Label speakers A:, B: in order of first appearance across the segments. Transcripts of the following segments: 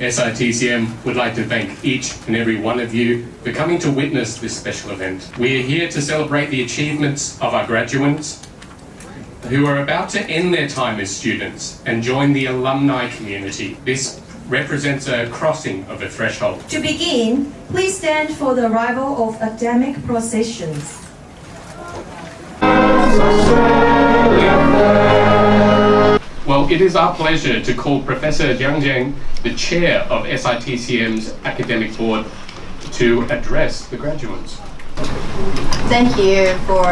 A: SITCM would like to thank each and every one of you for coming to witness this special event. We are here to celebrate the achievements of our graduates who are about to end their time as students and join the alumni community. This represents a crossing of a threshold.
B: To begin, please stand for the arrival of academic processions.
A: Well, it is our pleasure to call Professor Jiang Zheng, the chair of SITCM's academic board, to address the graduates.
C: Thank you for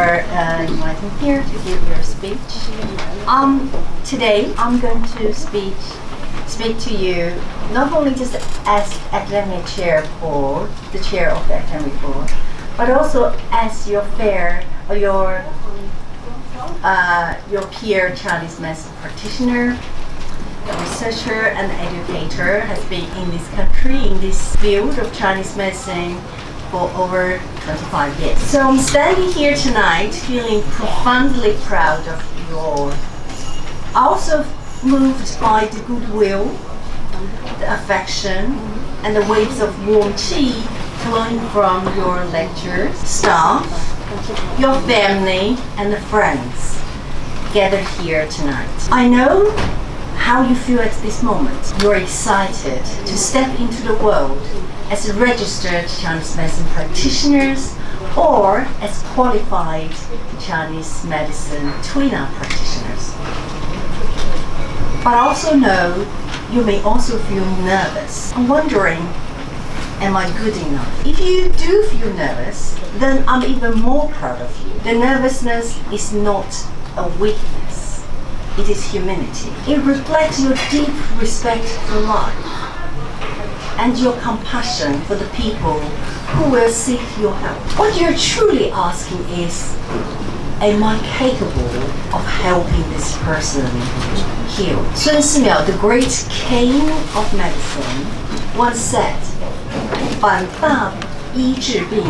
C: inviting me here to give your speech. Today I'm going to speak to you not only just as academic chair board, the chair of the academic board, but also as your peer Chinese medicine practitioner, researcher, and educator, has been in this country, in this field of Chinese medicine for over 25 years. So I'm standing here tonight feeling profoundly proud of you all. Also moved by the goodwill, the affection, and the waves of warm qi flowing from your lecturers, staff, your family, and the friends gathered here tonight. I know how you feel at this moment. You're excited to step into the world as registered Chinese medicine practitioners or as qualified Chinese medicine Tuina practitioners. But I also know you may also feel nervous. I'm wondering, am I good enough? If you do feel nervous, then I'm even more proud of you. The nervousness is not a weakness. It is humility. It reflects your deep respect for life and your compassion for the people who will seek your help. What you're truly asking is, am I capable of helping this person heal? Sun Simiao, the great king of medicine, once said, 反大医治病，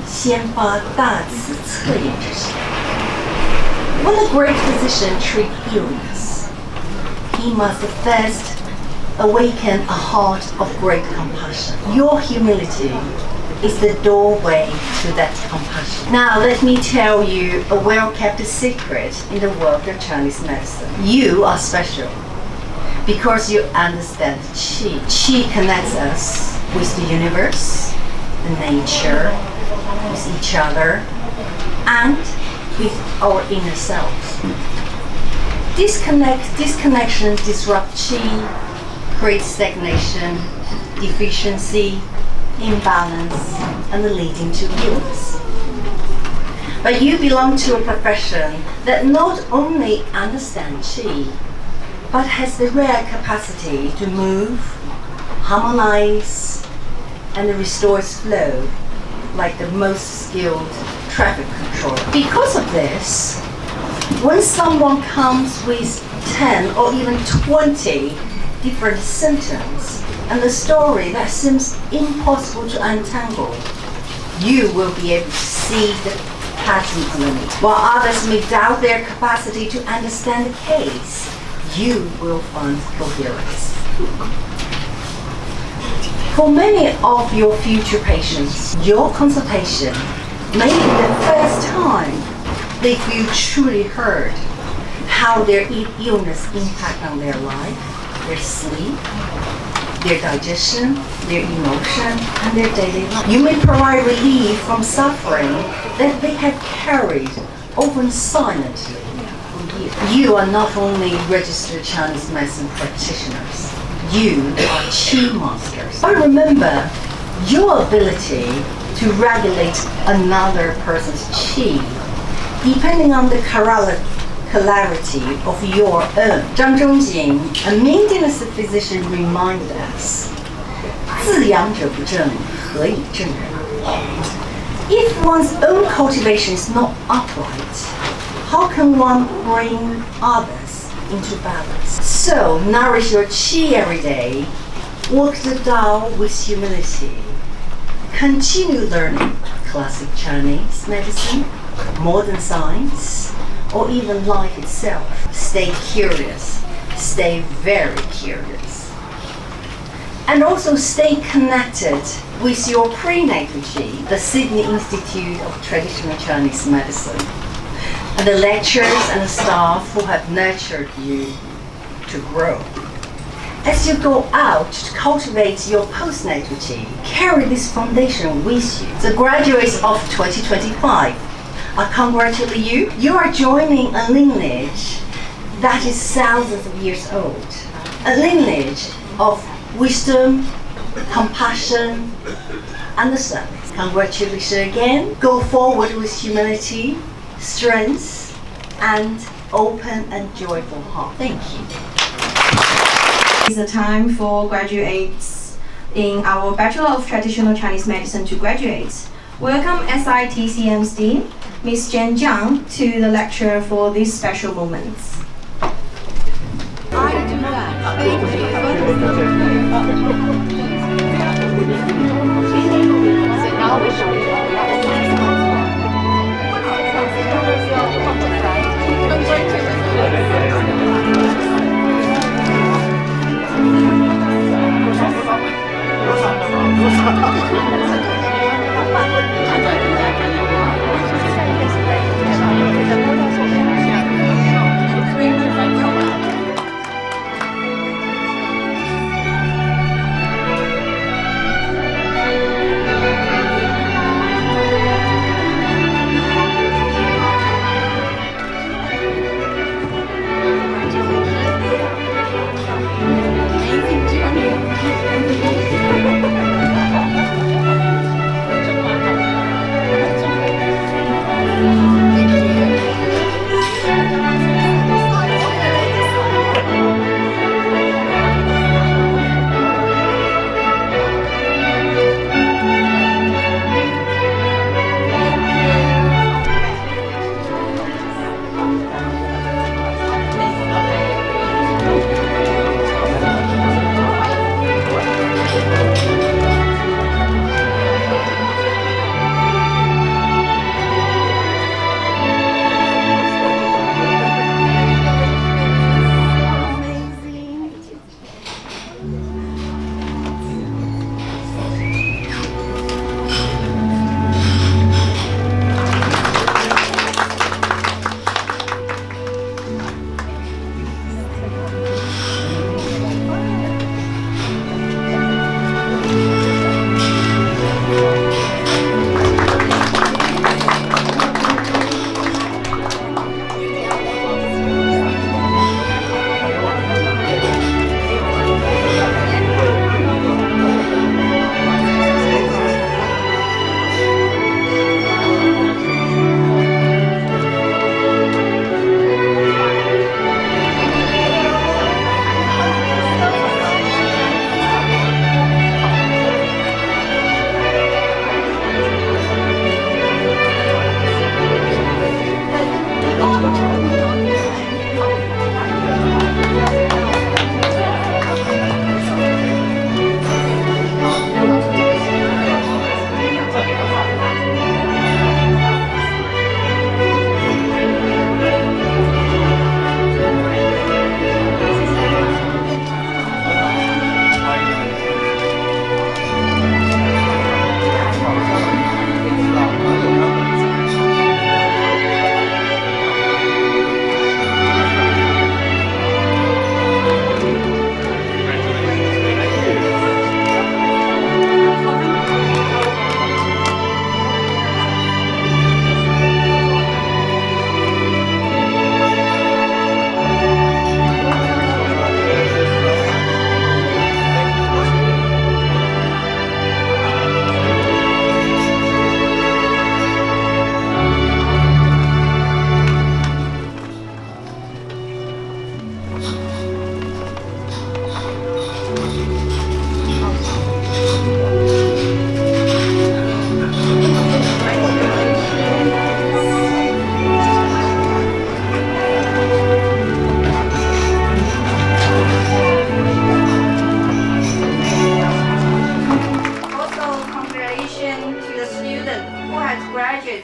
C: 先发大慈恻隐之心. When a great physician treats illness, he must first awaken a heart of great compassion. Your humility is the doorway to that compassion. Now let me tell you a well-kept secret in the world of Chinese medicine. You are special because you understand qi. Qi connects us with the universe, the nature, with each other, and with our inner selves. This connection disrupts qi, creates stagnation, deficiency, imbalance, and leading to illness. But you belong to a profession that not only understands qi, but has the rare capacity to move, harmonize, and restore its flow like the most skilled traffic controller. Because of this, when someone comes with 10 or even 20 different symptoms and the story that seems impossible to untangle, you will be able to see the pattern underneath. While others may doubt their capacity to understand the case, you will find coherence. For many of your future patients, your consultation may be the first time they feel truly heard, how their illness impacts on their life, their sleep, their digestion, their emotion, and their daily life. You may provide relief from suffering that they have carried often silently for years. You are not only registered Chinese medicine practitioners, you are qi masters. But remember, your ability to regulate another person's qi, depending on the clarity of your own. Zhang Zhongjing, a maintenance physician, reminded us, 自养者不正，何以正人? If one's own cultivation is not upright, how can one bring others into balance? So, nourish your qi every day, walk the Tao with humility, continue learning classic Chinese medicine, modern science, or even life itself. Stay curious, stay very curious. And also stay connected with your prenatal team, the Sydney Institute of Traditional Chinese Medicine, and the lecturers and the staff who have nurtured you to grow. As you go out to cultivate your postnatal team, carry this foundation with you. The graduates of 2025, I congratulate you. You are joining a lineage that is thousands of years old, a lineage of wisdom, compassion, and the service. Congratulations again. Go forward with humility, strength, and open and joyful heart. Thank you.
B: It's a time for graduates in our Bachelor of Traditional Chinese Medicine to graduate. Welcome SITCM's Dean, Ms. Jen Jiang, to the lecture for these special moments.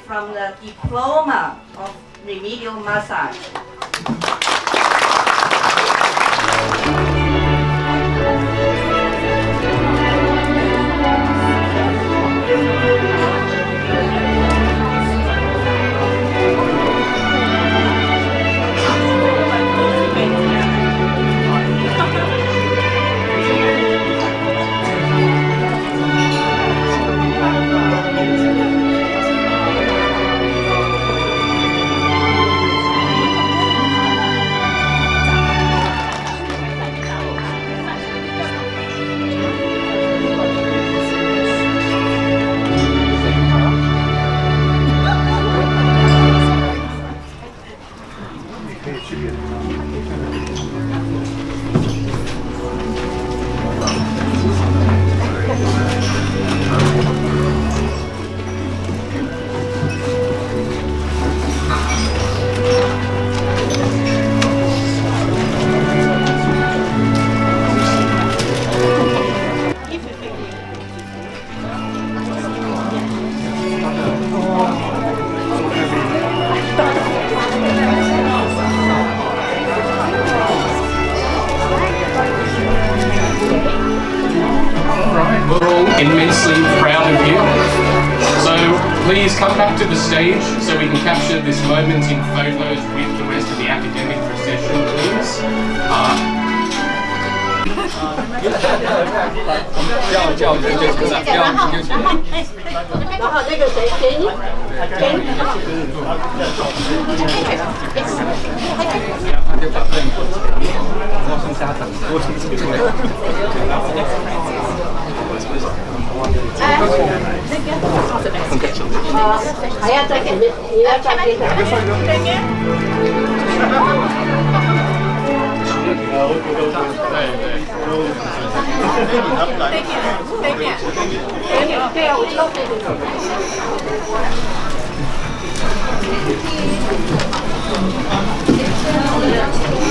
B: From the diploma of remedial massage.
A: immensely proud of you. So please come back to the stage so we can capture this moment in photos with the rest of the academic procession, please.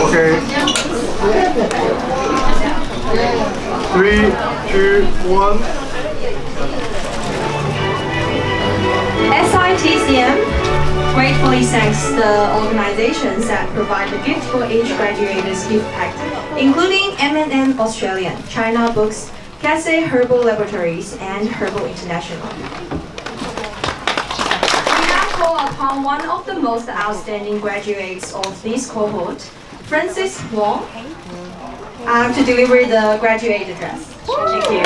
D: Okay. 3, 2, 1.
B: SITCM gratefully thanks the organizations that provide the gift for each graduate's gift pack, including M&M Australian, China Books, Casey Herbal Laboratories, and Herbal International. We now call upon one of the most outstanding graduates of this cohort, Francis Wong, to deliver the graduate address. Thank you.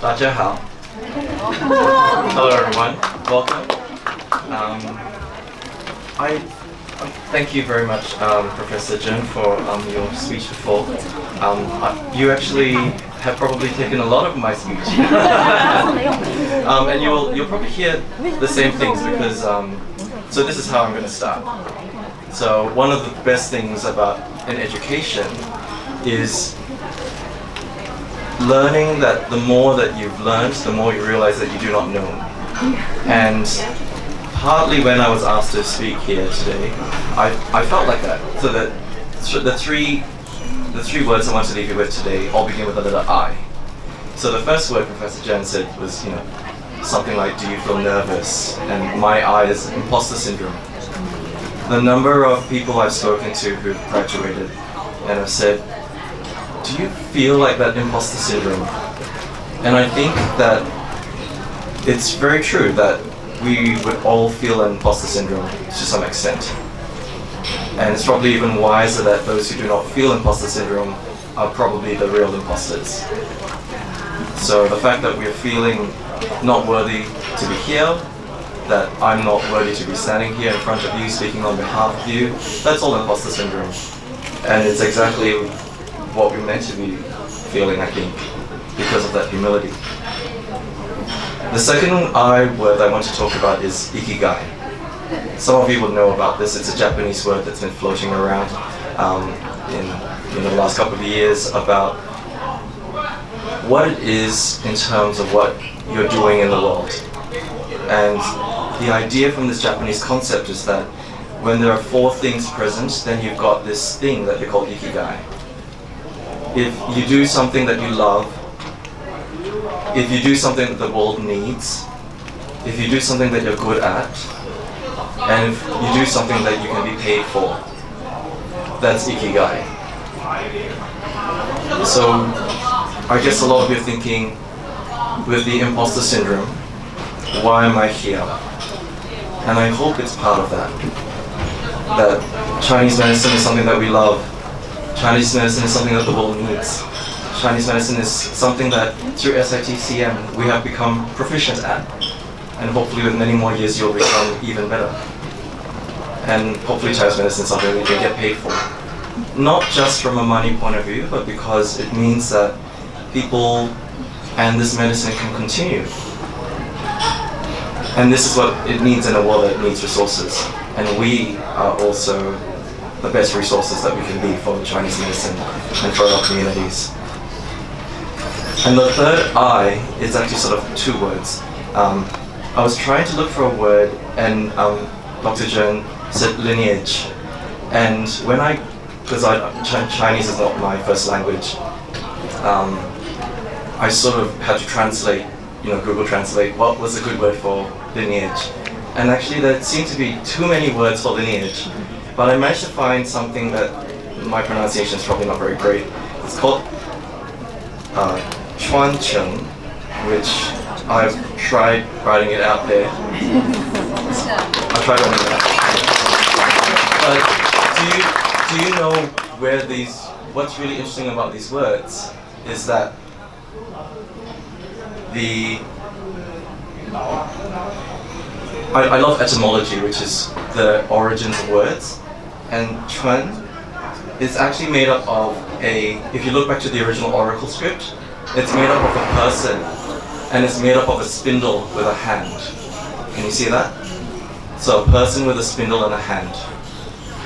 E: 大家好. Hello everyone, welcome. I thank you very much, Professor Jun, for your speech before. You actually have probably taken a lot of my speech, and you'll probably hear the same things because. So this is how I'm going to start. So one of the best things about an education is learning that the more that you've learned, the more you realize that you do not know. And partly when I was asked to speak here today, I felt like that. So that the three words I want to leave you with today all begin with the letter I. So the first word Professor Jen said was, something like, do you feel nervous? And my I is imposter syndrome. The number of people I've spoken to who've graduated and have said, do you feel like that imposter syndrome? And I think that it's very true that we would all feel imposter syndrome to some extent. And it's probably even wiser that those who do not feel imposter syndrome are probably the real imposters. So the fact that we're feeling not worthy to be here, that I'm not worthy to be standing here in front of you, speaking on behalf of you, that's all imposter syndrome. And it's exactly what we're meant to be feeling, I think, because of that humility. The second I word I want to talk about is ikigai. Some of you will know about this. It's a Japanese word that's been floating around in the last couple of years about what it is in terms of what you're doing in the world. And the idea from this Japanese concept is that when there are four things present, then you've got this thing that they call ikigai. If you do something that you love, if you do something that the world needs, if you do something that you're good at, and if you do something that you can be paid for, that's ikigai. So I guess a lot of you are thinking, with the imposter syndrome, why am I here? And I hope it's part of that. That Chinese medicine is something that we love. Chinese medicine is something that the world needs. Chinese medicine is something that through SITCM we have become proficient at. And hopefully with many more years you'll become even better. And hopefully Chinese medicine is something we can get paid for. Not just from a money point of view, but because it means that people and this medicine can continue. And this is what it needs in a world that needs resources. And we are also the best resources that we can be for Chinese medicine and for our communities. And the third I is actually sort of two words. I was trying to look for a word, and Dr. Zheng said lineage. And when because Chinese is not my first language, I sort of had to translate, Google Translate, what was a good word for lineage. And actually there seemed to be too many words for lineage, but I managed to find something that my pronunciation is probably not very great. It's called Chuan Cheng, which I've tried writing it out there. I tried writing it out. But do you know where these? What's really interesting about these words is that I love etymology, which is the origins of words, and Chuan is actually made up of if you look back to the original oracle script, it's made up of a person, and it's made up of a spindle with a hand. Can you see that? So a person with a spindle and a hand,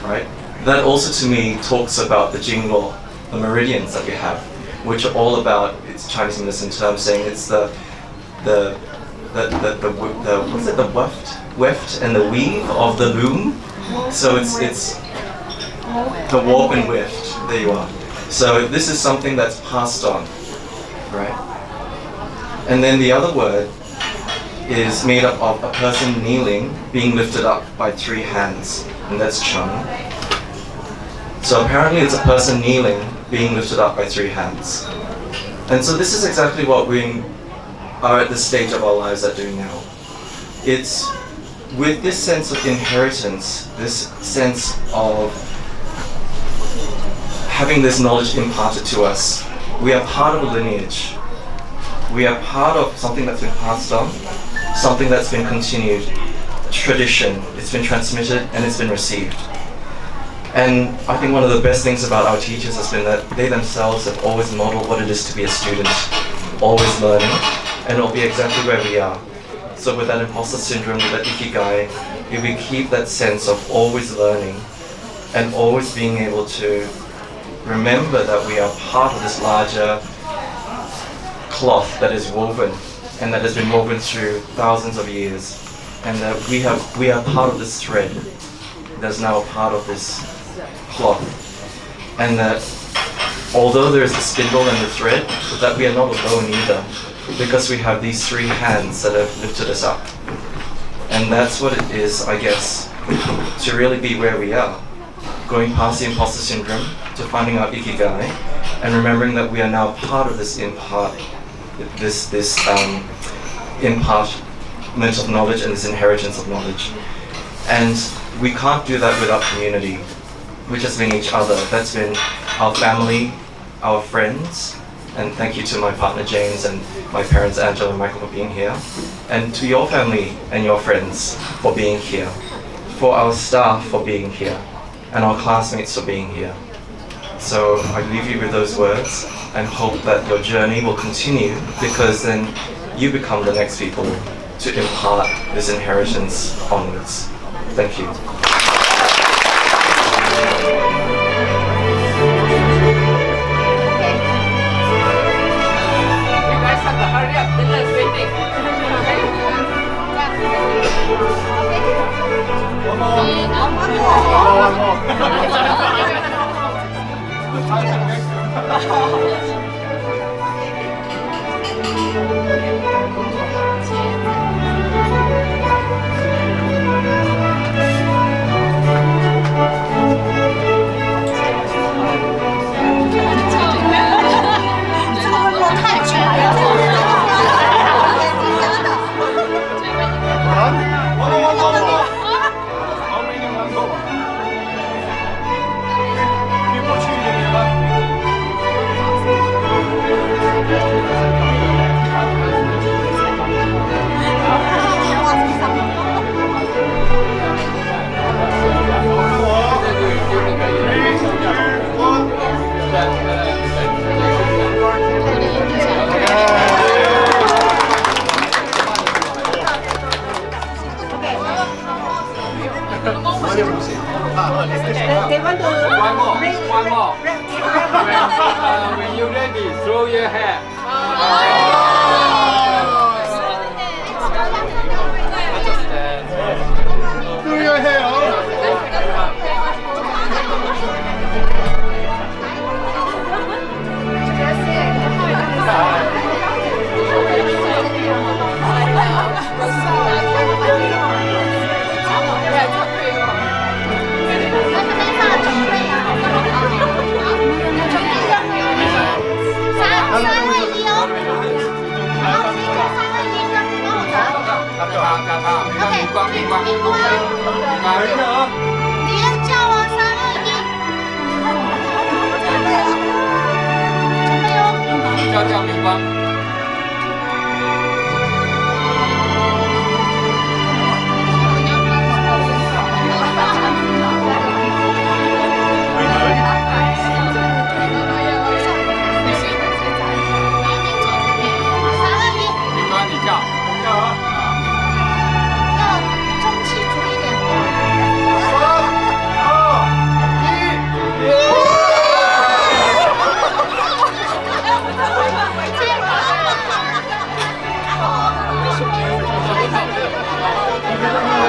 E: right? That also to me talks about the jingle, the meridians that we have, which are all about, it's Chinese medicine term saying it's the what's it, the weft and the weave of the loom. So it's the warp and weft. There you are. So this is something that's passed on, right? And then the other word is made up of a person kneeling, being lifted up by 3 hands, and that's Chung. So apparently it's a person kneeling, being lifted up by 3 hands. And so this is exactly what we are at the stage of our lives at doing now. It's with this sense of inheritance, this sense of having this knowledge imparted to us, we are part of a lineage. We are part of something that's been passed on, something that's been continued, tradition. It's been transmitted and it's been received. And I think one of the best things about our teachers has been that they themselves have always modeled what it is to be a student, always learning, and it'll be exactly where we are. So with that imposter syndrome, with that ikigai, if we keep that sense of always learning and always being able to remember that we are part of this larger cloth that is woven and that has been woven through thousands of years, and that we are part of this thread that's now a part of this cloth, and that although there is the spindle and the thread, that we are not alone either, because we have these 3 hands that have lifted us up. And that's what it is, I guess, to really be where we are, going past the imposter syndrome to finding our ikigai, and remembering that we are now part of this impartment of knowledge and this inheritance of knowledge. And we can't do that without community, which has been each other. That's been our family, our friends, and thank you to my partner James and my parents Angela and Michael for being here, and to your family and your friends for being here, for our staff for being here, and our classmates for being here. So I leave you with those words and hope that your journey will continue, because then you become the next people to impart this inheritance onwards. Thank you.
F: They want to one more. When you're ready, throw your hair.
D: Do your hair.
G: Hãy subscribe cho kênh Ghiền Mì Gõ để không bỏ lỡ
F: 叫他，明光，明光，明光，
D: 等一下啊！
G: 你要叫我3、2、1，准备哦。
F: 叫明光。明光，你叫。
D: 叫啊！
G: 要中气足一点。
D: 3、2、1。